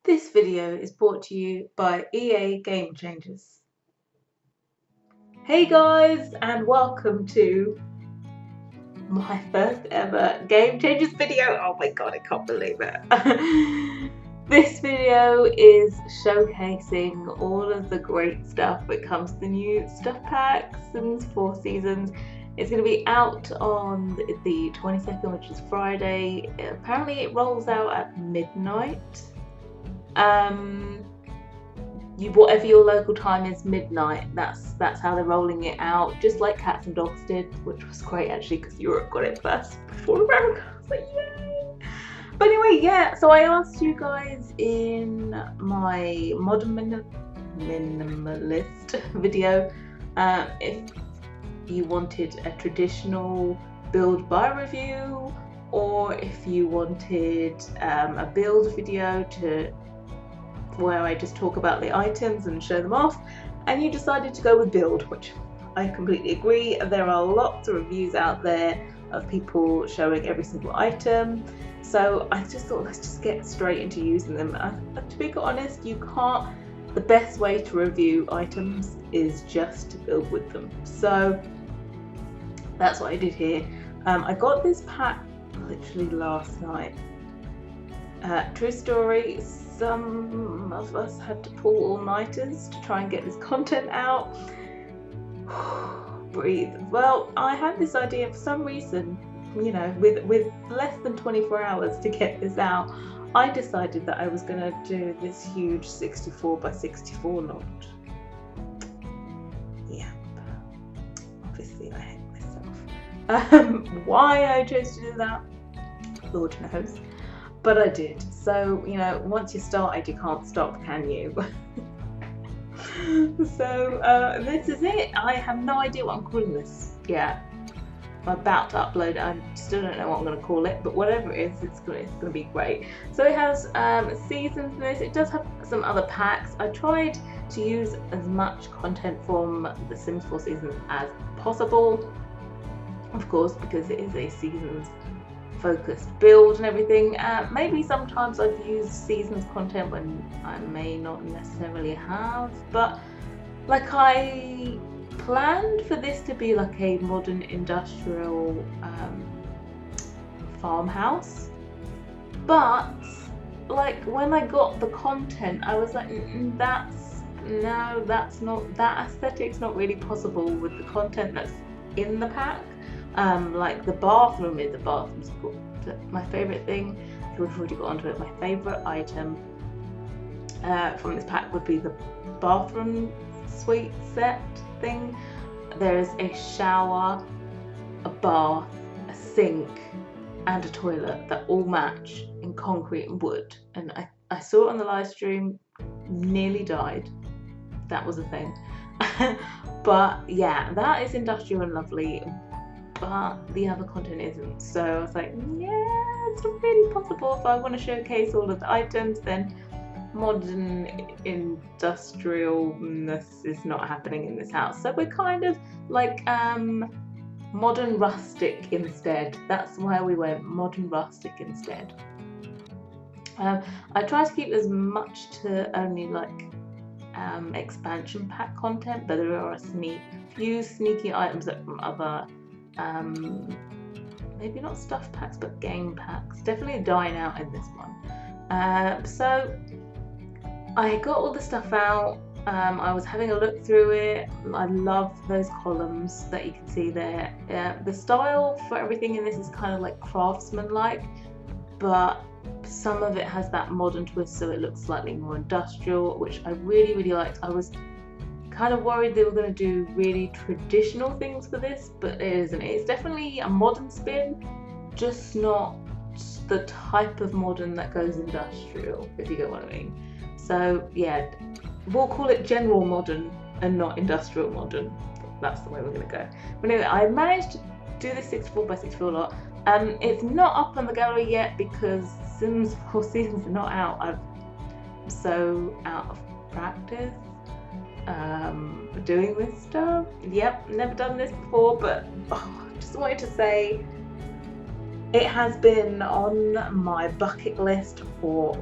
This video is brought to you by EA Game Changers. Hey guys, and welcome to my first ever Game Changers video. Oh my god, I can't believe it. This video is showcasing all of the great stuff that comes to the new stuff pack, Sims 4 Seasons. It's going to be out on the 22nd, which is Friday. Apparently it rolls out at midnight. Whatever your local time is, midnight. That's how they're rolling it out, just like Cats and Dogs did, which was great actually because Europe got it first before America. I was like, yay! But anyway, yeah. So I asked you guys in my modern minimalist video if you wanted a traditional build buy review, or if you wanted a build video where I just talk about the items and show them off, and you decided to go with build, which I completely agree. There are lots of reviews out there of people showing every single item, so I just thought let's just get straight into using them. To be honest, you can't. The best way to review items is just to build with them. So that's what I did here. I got this pack literally last night. True story, some of us had to pull all-nighters to try and get this content out. Breathe. Well, I had this idea for some reason, you know, with less than 24 hours to get this out. I decided that I was going to do this huge 64 by 64 lot. Yeah, obviously I hate myself. Why I chose to do that, Lord knows. But I did. So, you know, once you started, you can't stop, can you? So, this is it. I have no idea what I'm calling this yet. I'm about to upload it. I still don't know what I'm going to call it, but whatever it is, it's going to be great. So it has seasons in this. It does have some other packs. I tried to use as much content from the Sims 4 Seasons as possible, of course, because it is a seasons focused build and everything. Maybe sometimes I've used seasons content when I may not necessarily have, but like I planned for this to be like a modern industrial farmhouse, but like when I got the content I was like, that's not, that aesthetic's not really possible with the content that's in the pack. Like the bathroom's cool. My favourite thing, we've already got onto it, my favourite item from this pack would be the bathroom suite set thing. There is a shower, a bath, a sink and a toilet that all match in concrete and wood, and I saw it on the live stream, nearly died. That was a thing. But yeah, that is industrial and lovely, but the other content isn't. So I was like, yeah, it's not really possible. If I want to showcase all of the items, then modern industrialness is not happening in this house. So we're kind of like modern rustic instead. That's where we went, modern rustic instead. I try to keep as much to only like expansion pack content, but there are a few sneaky items from other maybe not stuff packs but game packs, definitely dine out in this one. So I got all the stuff out. I was having a look through it. I love those columns that you can see there. The style for everything in this is kind of like craftsman-like, but some of it has that modern twist, so it looks slightly more industrial, which I really liked. I was kind of worried they were going to do really traditional things for this, but it isn't. It's definitely a modern spin, just not the type of modern that goes industrial, if you get what I mean. So yeah, we'll call it general modern and not industrial modern. That's the way we're going to go. But anyway, I managed to do this 64 by 64 lot. It's not up on the gallery yet because Sims 4 Seasons are not out. I'm so out of practice doing this stuff. Yep, never done this before, but just wanted to say it has been on my bucket list for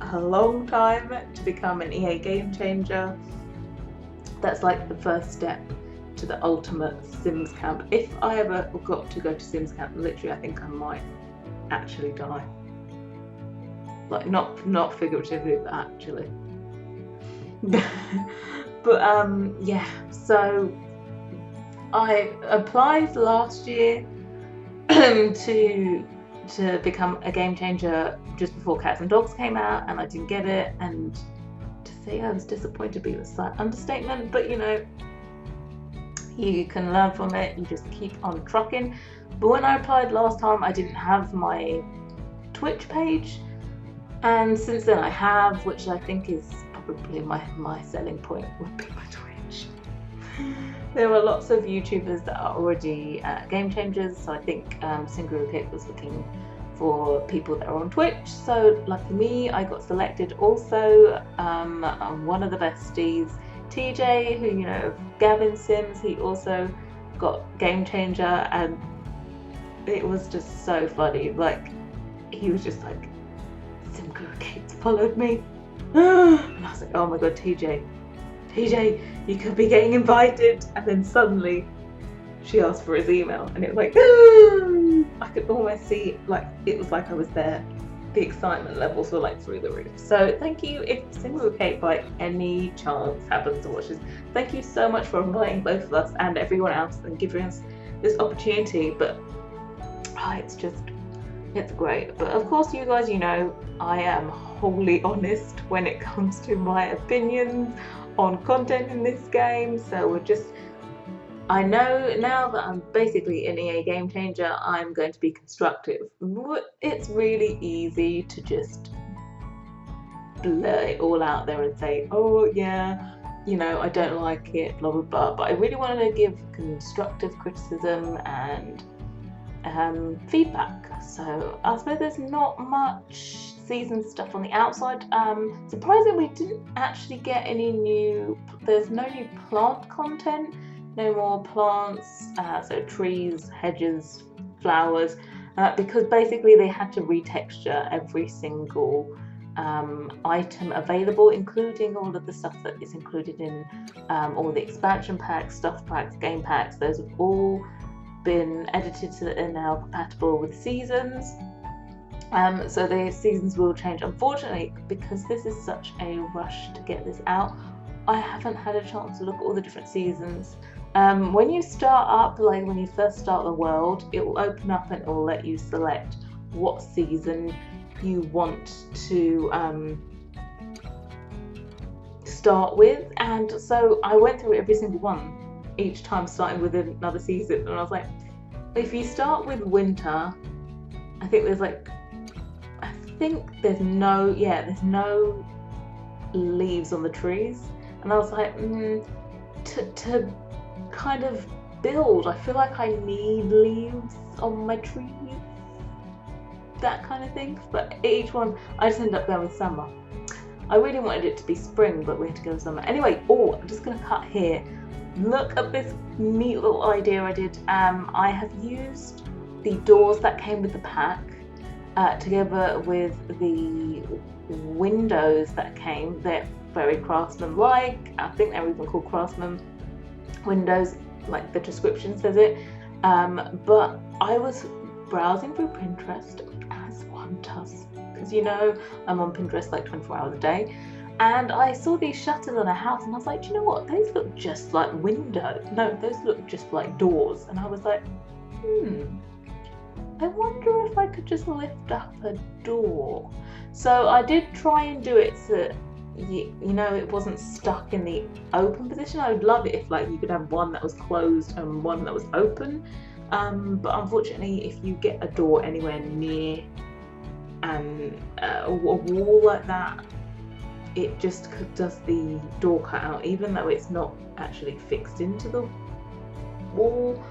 a long time to become an EA game changer. That's like the first step to the ultimate Sims camp. If I ever got to go to Sims camp, literally I think I might actually die. Like not figuratively, but actually. But yeah, so I applied last year to become a game changer just before Cats and Dogs came out, and I didn't get it, and to say I was disappointed be a slight understatement, but you know, you can learn from it, you just keep on trucking. But when I applied last time, I didn't have my Twitch page, and since then I have, which I think is probably my selling point would be my Twitch. There are lots of YouTubers that are already game changers, so I think Single Cake was looking for people that are on Twitch. So lucky me, I got selected also. One of the besties, TJ, who you know, Gavin Sims, he also got game changer, and it was just so funny. Like, he was just like, Single Cake followed me. And I was like, oh my god, TJ, you could be getting invited. And then suddenly she asked for his email, and it was like, I could almost see, like, it was like I was there. The excitement levels were like through the roof. So thank you. If Single Cake by any chance happens to watch this, thank you so much for inviting both of us and everyone else and giving us this opportunity. But it's great. But of course, you guys, you know, I am wholly honest when it comes to my opinions on content in this game. So I know now that I'm basically an EA game changer, I'm going to be constructive. It's really easy to just blur it all out there and say, oh yeah, you know, I don't like it, blah blah blah. But I really wanted to give constructive criticism and feedback. So I suppose there's not much season stuff on the outside. Surprisingly, we didn't actually get there's no new plant content, no more plants, so trees, hedges, flowers, because basically they had to retexture every single item available, including all of the stuff that is included in all the expansion packs, stuff packs, game packs. Those have all been edited so that they're now compatible with seasons. So the seasons will change. Unfortunately, because this is such a rush to get this out, I haven't had a chance to look at all the different seasons. When you start up, like when you first start the world, it will open up and it will let you select what season you want to start with. And so I went through every single one each time, starting with another season, and I was like, if you start with winter, I think there's no leaves on the trees, and I was like, to kind of build, I feel like I need leaves on my trees, that kind of thing. But each one I just ended up going with summer. I really wanted it to be spring, but we had to go with summer anyway. I'm just gonna cut here. Look at this neat little idea I did. I have used the doors that came with the pack together with the windows that came. They're very craftsman-like. I think they're even called craftsman windows, like the description says it. But I was browsing through Pinterest, as one does, because you know I'm on Pinterest like 24 hours a day. And I saw these shutters on a house, and I was like, do you know what? Those look just like windows. No, those look just like doors. And I was like, I wonder if I could just lift up a door. So I did try and do it so you know, it wasn't stuck in the open position. I would love it if like you could have one that was closed and one that was open. But unfortunately, if you get a door anywhere near a wall like that, it just does the door cutout. Even though it's not actually fixed into the wall,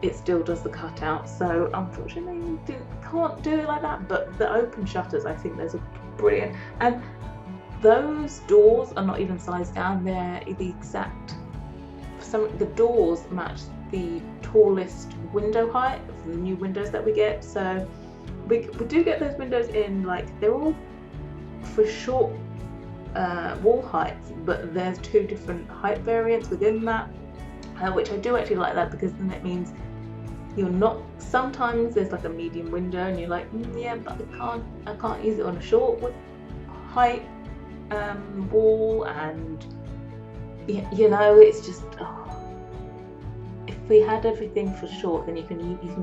it still does the cutout. So unfortunately, you can't do it like that. But the open shutters, I think those are brilliant. And those doors are not even sized down. They're the exact. The doors match the tallest window height of the new windows that we get. So we do get those windows in, like, they're all for short wall heights, but there's 2 different height variants within that, which I do actually like that, because then it means you're not, sometimes there's like a medium window and you're like, yeah, but I can't use it on a short height wall, and you know, it's just, if we had everything for short, then you can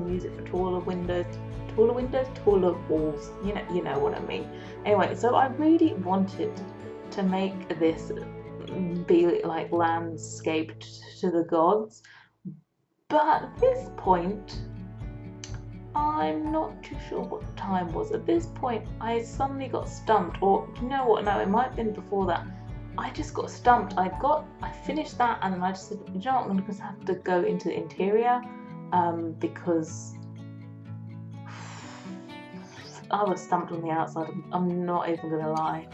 use it for taller windows, taller walls, you know what I mean. Anyway, so I really wanted to make this be like landscaped to the gods, but at this point I'm not too sure what the time was. At this point I suddenly got stumped, or you know what, no, it might have been before that. I just got stumped. I finished that, and then I just said, you know what, I'm going to just have to go into the interior, because I was stumped on the outside. I'm not even going to lie.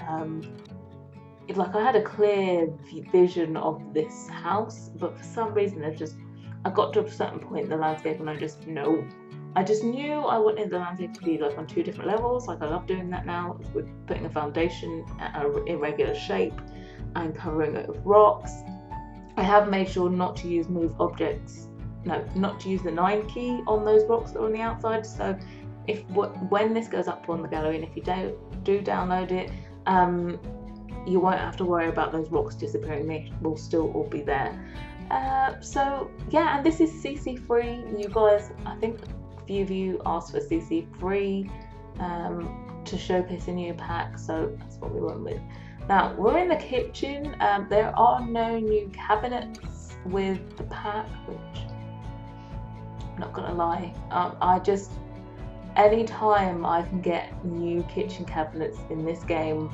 Like, I had a clear vision of this house, but for some reason I got to a certain point in the landscape and I just knew I wanted the landscape to be like on 2 different levels. Like, I love doing that now with putting a foundation at an irregular shape and covering it with rocks. I have made sure not to use not to use the 9 key on those rocks that are on the outside. So when this goes up on the gallery, and if you do download it, you won't have to worry about those rocks disappearing. They will still all be there. So yeah, and this is CC free. You guys, I think a few of you asked for CC free to showcase a new pack, so that's what we went with. Now we're in the kitchen. There are no new cabinets with the pack, which I'm not gonna lie, anytime I can get new kitchen cabinets in this game,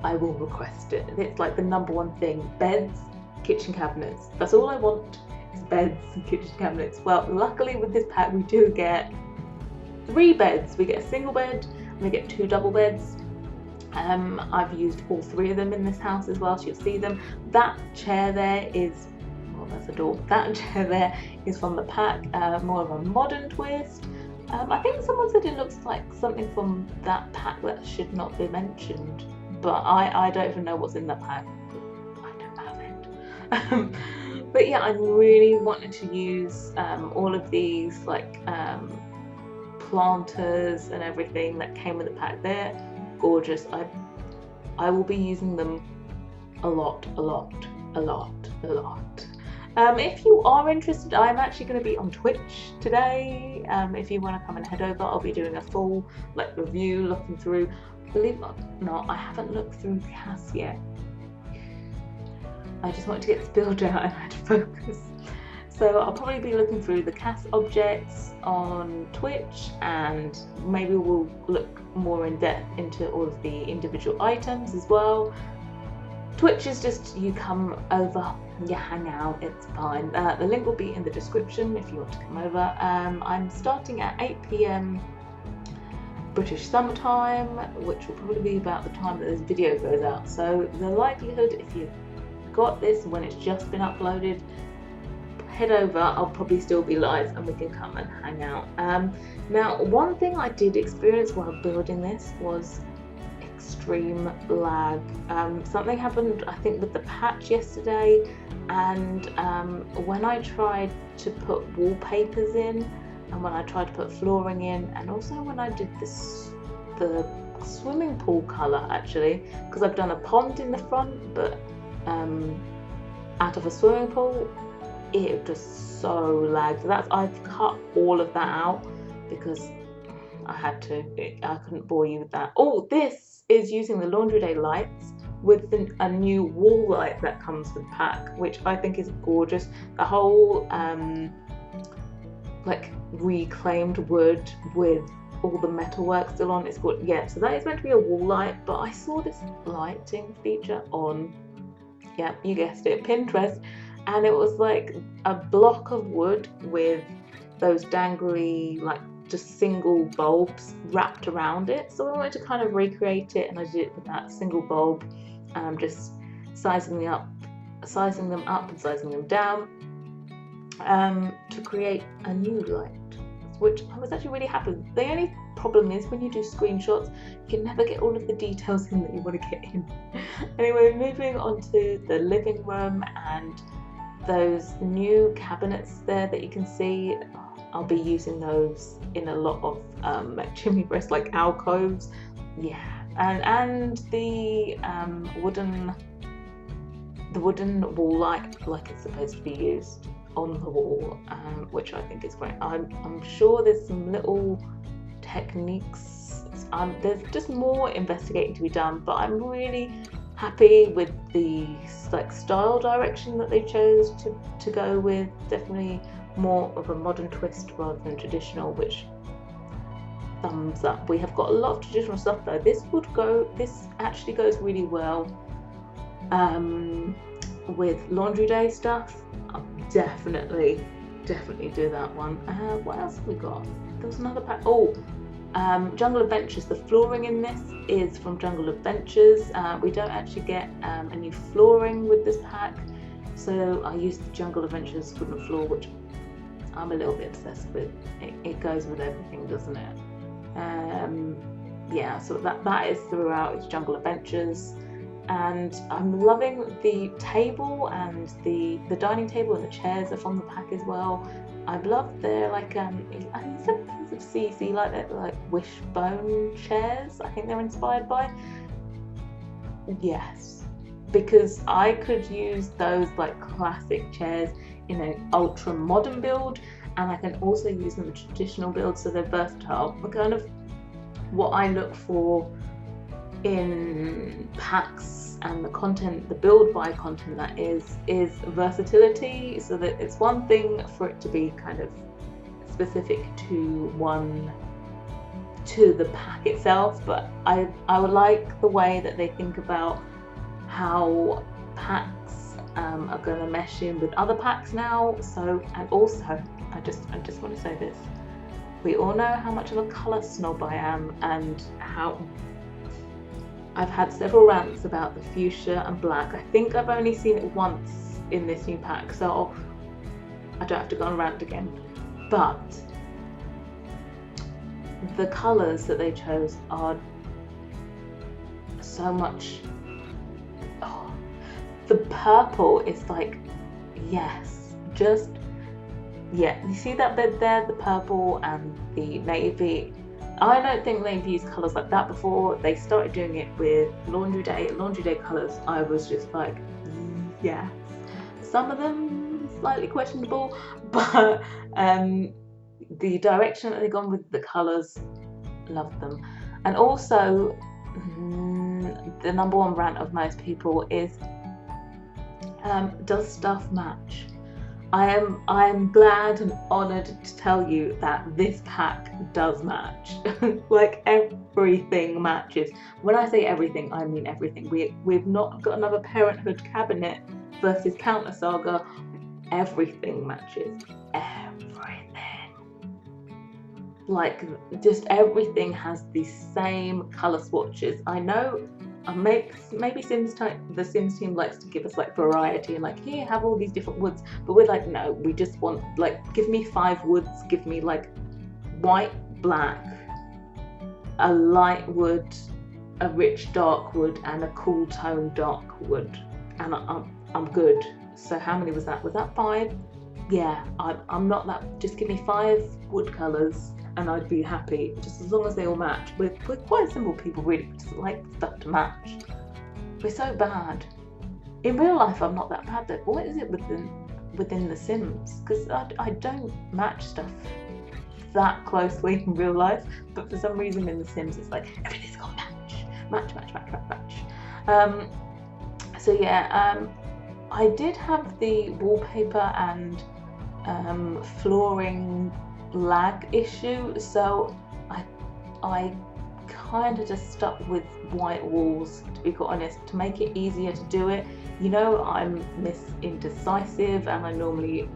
I will request it. It's like the #1 thing. Beds, kitchen cabinets. That's all I want, is beds and kitchen cabinets. Well, luckily with this pack we do get 3 beds. We get a single bed and we get 2 double beds. I've used all 3 of them in this house as well, so you'll see them. That chair there is, well, that's a door. That chair there is from the pack, more of a modern twist. I think someone said it looks like something from that pack that should not be mentioned, but I don't even know what's in that pack. I don't have it. But yeah, I really wanted to use all of these like planters and everything that came with the pack. They're gorgeous. I will be using them a lot. If you are interested, I'm actually going to be on Twitch today. If you want to come and head over, I'll be doing a full like review, looking through. Believe it or not, I haven't looked through the cast yet. I just wanted to get this build out and I had to focus. So I'll probably be looking through the cast objects on Twitch, and maybe we'll look more in depth into all of the individual items as well. Twitch is just, you come over, you hang out, it's fine. The link will be in the description if you want to come over. I'm starting at 8 PM British summertime, which will probably be about the time that this video goes out. So the likelihood, if you've got this when it's just been uploaded, head over. I'll probably still be live and we can come and hang out. Now, one thing I did experience while building this was extreme lag. Something happened, I think, with the patch yesterday, and when I tried to put wallpapers in, and when I tried to put flooring in, and also when I did the swimming pool colour, actually, because I've done a pond in the front, but out of a swimming pool, it just so lagged. So I've cut all of that out because I had to. I couldn't bore you with that. Oh, this is using the Laundry Day lights with a new wall light that comes with the pack, which I think is gorgeous. The whole like reclaimed wood with all the metalwork still on. It's good. Yeah, so that is meant to be a wall light, but I saw this lighting feature on, yeah, you guessed it, Pinterest, and it was like a block of wood with those dangly, like, just single bulbs wrapped around it. So I wanted to kind of recreate it, and I did it with that single bulb, just sizing them up and sizing them down, to create a new light, which I was actually really happy with. The only problem is when you do screenshots, you can never get all of the details in that you want to get in. Anyway, moving on to the living room and those new cabinets there that you can see. I'll be using those in a lot of chimney breast, like alcoves. Yeah, and the wooden wall light, like it's supposed to be used on the wall, which I think is great. I'm sure there's some little techniques. There's just more investigating to be done, but I'm really happy with the like style direction that they chose to go with. Definitely more of a modern twist rather than traditional, which thumbs up. We have got a lot of traditional stuff though. This actually goes really well with laundry day stuff. I'll definitely do that one. What else have we got? There was another pack. Jungle Adventures. The flooring in this is from Jungle Adventures. We don't actually get a new flooring with this pack, so I used the Jungle Adventures wooden floor, which I'm a little bit obsessed with. It goes with everything, doesn't it? Yeah, so that is throughout. It's Jungle Adventures, and I'm loving the table and the dining table, and the chairs are from the pack as well. I've loved their I think some pieces of CC like that, like wishbone chairs. I think they're inspired by. Yes, because I could use those like classic chairs in an ultra modern build, and I can also use them in traditional builds, so they're versatile. But kind of what I look for in packs and the content, the build buy content, that is versatility. So that it's one thing for it to be kind of specific to the pack itself, but I would like the way that they think about how packs are going to mesh in with other packs now. So, and also I just want to say this: we all know how much of a colour snob I am, and how I've had several rants about the fuchsia and black. I think I've only seen it once in this new pack, so I don't have to go on rant again. But the colours that they chose are so much. Oh, the purple is like, yes, just, yeah. You see that bed there, the purple and the navy. I don't think they've used colours like that before. They started doing it with laundry day colours. I was just like, yes. Some of them slightly questionable, but the direction that they've gone with the colours, love them. And also, the number one rant of most people is, does stuff match? I am glad and honoured to tell you that this pack does match. Like, everything matches. When I say everything, I mean everything. We've not got another Parenthood cabinet versus Counter Saga. Everything matches. Everything. Like, just everything has the same colour swatches. I know maybe the Sims team likes to give us like variety and like, here, have all these different woods, but we're like, no, we just want, like, give me 5 woods, give me like white, black, a light wood, a rich dark wood, and a cool tone dark wood, and I'm good. So how many was that? Was that 5? Yeah, I'm not that. Just give me 5 wood colours and I'd be happy, just as long as they all match. We're quite simple people, really. We just like stuff to match. We're so bad. In real life, I'm not that bad though. What is it within The Sims? Because I don't match stuff that closely in real life, but for some reason in The Sims, it's like everything's got match. So yeah, I did have the wallpaper and flooring lag issue, so I kind of just stuck with white walls, to be quite honest, to make it easier to do it. You know, I'm indecisive, and I normally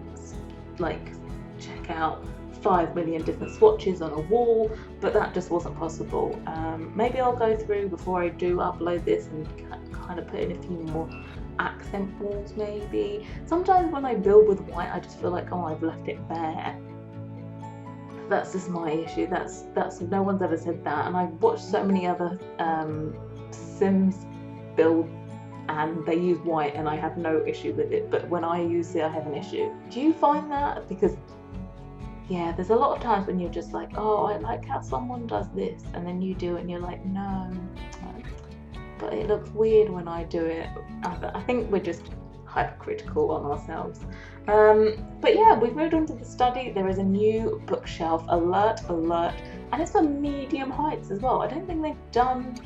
like check out 5 million different swatches on a wall, but that just wasn't possible. Maybe I'll go through before I do upload this and kind of put in a few more accent walls maybe. Sometimes when I build with white, I just feel like, oh, I've left it bare. that's just my issue. That's no one's ever said that. And I've watched so many other Sims build, and they use white, and I have no issue with it. But when I use it, I have an issue. Do you find that? Because yeah, there's a lot of times when you're just like, oh, I like how someone does this, and then you do it, and you're like, no, but it looks weird when I do it. I think we're just hypercritical on ourselves. But yeah, we've moved on to the study. There is a new bookshelf, alert, and it's for medium heights as well. I don't think they've done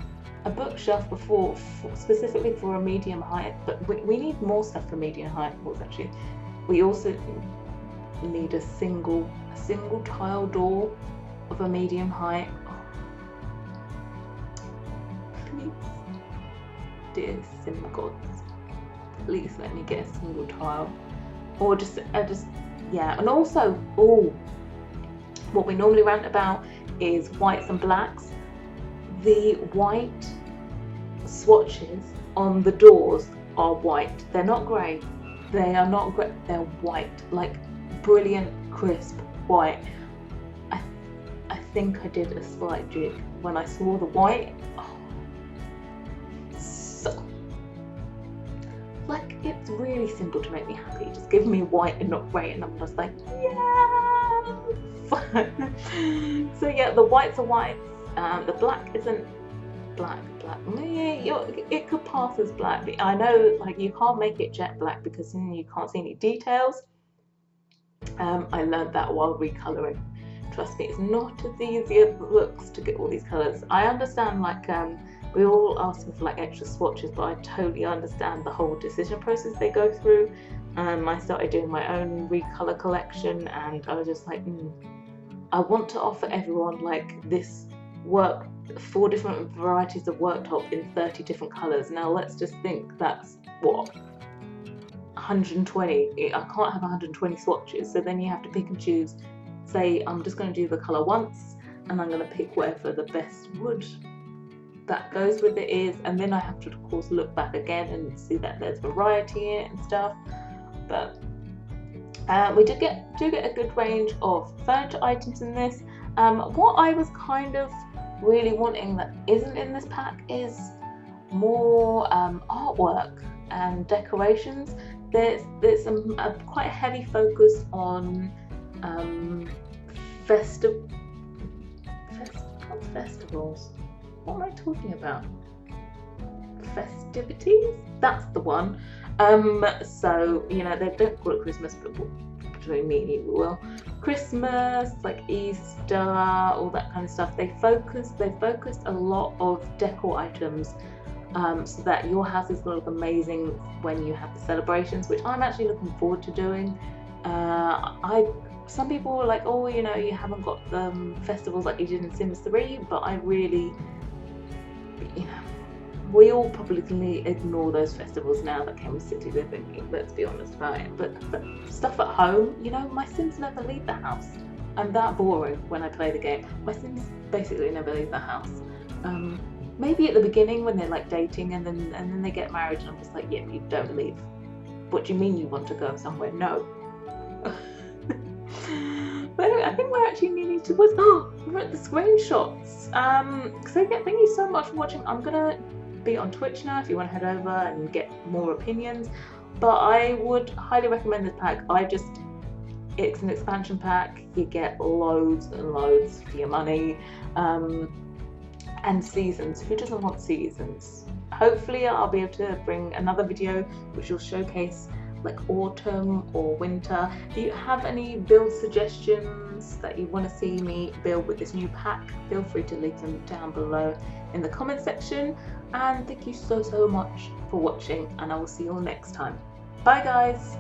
a bookshelf before specifically for a medium height, but we need more stuff for medium height. Actually, we also need a single tile door of a medium height. Please, dear sim gods, please let me get a single tile, or just yeah. And also, what we normally rant about is whites and blacks. The white swatches on the doors are white. They're not grey. They are not grey. They're white, like brilliant, crisp white. I think I did a slight jig when I saw the white. So, like, it's really simple to make me happy. Just give me white and not grey, and I'm just like, yeah. So yeah, the whites are whites. The black isn't black. Yeah, it could pass as black. But I know, like, you can't make it jet black because then you can't see any details. I learned that while recoloring. Trust me, it's not as easy as it looks to get all these colours. I understand, like, we're all asking for like extra swatches, but I totally understand the whole decision process they go through. I started doing my own recolor collection, and I was just like, I want to offer everyone like this 4 different varieties of worktop in 30 different colours. Now let's just think that's what, 120. I can't have 120 swatches, so then you have to pick and choose. Say I'm just going to do the colour once, and I'm going to pick whatever the best wood that goes with it is, and then I have to of course look back again and see that there's variety in it and stuff. But we do get a good range of furniture items in this. What I was kind of really wanting that isn't in this pack is more artwork and decorations. There's a quite heavy focus on festivals. What am I talking about? Festivities? That's the one. So, you know, they don't call it Christmas, but between me and you, we will. Christmas, like Easter, all that kind of stuff. They focused a lot of decor items, so that your house is going to look amazing when you have the celebrations, which I'm actually looking forward to doing. Some people were like, oh, you know, you haven't got the festivals like you did in Sims 3, but I really, you know, we all probably can ignore those festivals now that came with city living, let's be honest about it. But stuff at home, you know, my Sims never leave the house. I'm that boring when I play the game. My Sims basically never leave the house. Maybe at the beginning when they're like dating, and then they get married, and I'm just like, yep, you don't leave. What do you mean you want to go somewhere? No. But anyway, I think we're actually nearly towards, we're at the screenshots. So yeah, thank you so much for watching. I'm gonna be on Twitch now if you want to head over and get more opinions, but I would highly recommend this pack. It's an expansion pack. You get loads and loads for your money, and seasons. Who doesn't want seasons? Hopefully I'll be able to bring another video which will showcase like autumn or winter. If you have any build suggestions that you want to see me build with this new pack, feel free to leave them down below in the comment section. And thank you so much for watching, and I will see you all next time. Bye guys.